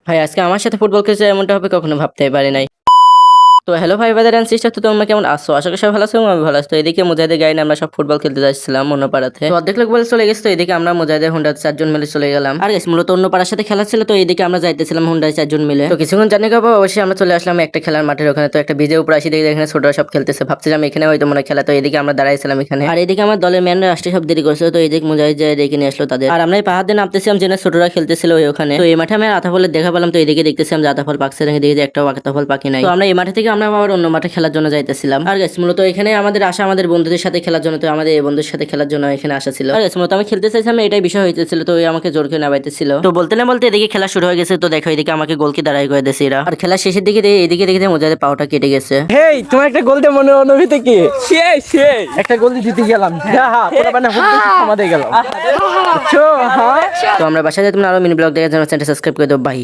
ভাই আজকে আমার সাথে ফুটবল খেলছে এমনটা হবে কখনো ভাবতেই পারি নাই। তো হ্যালো ভাই ব্রাদার এন্ড সিস্টার, তো তোমরা কেমন আছো? আশা করি সবাই ভালো আছো এবং আমি ভালো আছি। তো এদিকে মুজাহিদের গাড়ি নিয়ে আমরা সব ফুটবল খেলতে যাচ্ছিলাম অন্য পাড়াতে। তো অর্ধেক লোক বলে চলে গেছে, তো এদিকে আমরা মুজাহিদের হুন্ডা 4 জন মিলে চলে গেলাম। আর গাইস মূলত অন্য পাড়ার সাথে খেলা ছিল, তো এদিকে আমরা যাইতেছিলাম হুন্ডায় 4 জন মিলে। তো কিছুক্ষণ জানি কাপড় অবশ্যই আমরা চলে আসলাম একটা খেলার মাঠের ওখানে। তো একটা ব্রিজের উপর আসি দেখি এখানে ছোটরা সব খেলতেছে, ভাবছিলাম এখানে হয়তো মনে হয় খেলা। তো এদিকে আমরা দাঁড়াইছিলাম এখানে, আর এদিকে আমার দলের ম্যানরা আসতে সব দেরি করছিল। তো এদিকে মুজাহিদ যায় ডেকে নিয়ে আসলো তাদের। আর আমরা এই পাহাড় দিয়ে নামতেছিলাম যেখানে ছোটরা খেলতেছিল ওখানে। তো এই মাঠে আমি আতাফলের দেখা পেলাম। তো এদিকে দেখতেছিলাম যে আতাফল পাকছে, দেখি যে একটাও আতাফল পাখি নাই। তো আমরা এই মাঠে থেকে আমরা আবার অন্য মাঠে খেলার জন্য যাইতেছিলাম। আর গাইস মূলত এখানে আমাদের আসা আমাদের বন্ধুদের সাথে খেলার জন্য। তো আমাদের এই বন্ধুদের সাথে খেলার জন্য এখানে আসা ছিল। আর গাইস মূলত আমি খেলতে চাইছিলাম, এটাই বিষয় হইতেছিল। তো ওই আমাকে জোর করে নামাইতেছিল। তো বলতে না বলতে এদিকে খেলা শুরু হয়ে গেছে। তো দেখো এদিকে আমাকে গোলকি দাঁড়াই করে দিয়েছে এরা। আর খেলা শেষের দিকে এদিকে দেখে মুজাহিদের পাওটা কেটে গেছে। হেই, তোমার একটা গোল দিয়ে মনে অনুভূতি কি? সেই একটা গোল দিয়ে জিতে গেলাম। পুরো মানে আমাদের গেলাম। হ্যাঁ, তো আমরা বাসায় যাই, তোমরা আরো মিনি ব্লগ দেখে চ্যানেলটা সাবস্ক্রাইব করে দাও। বাই।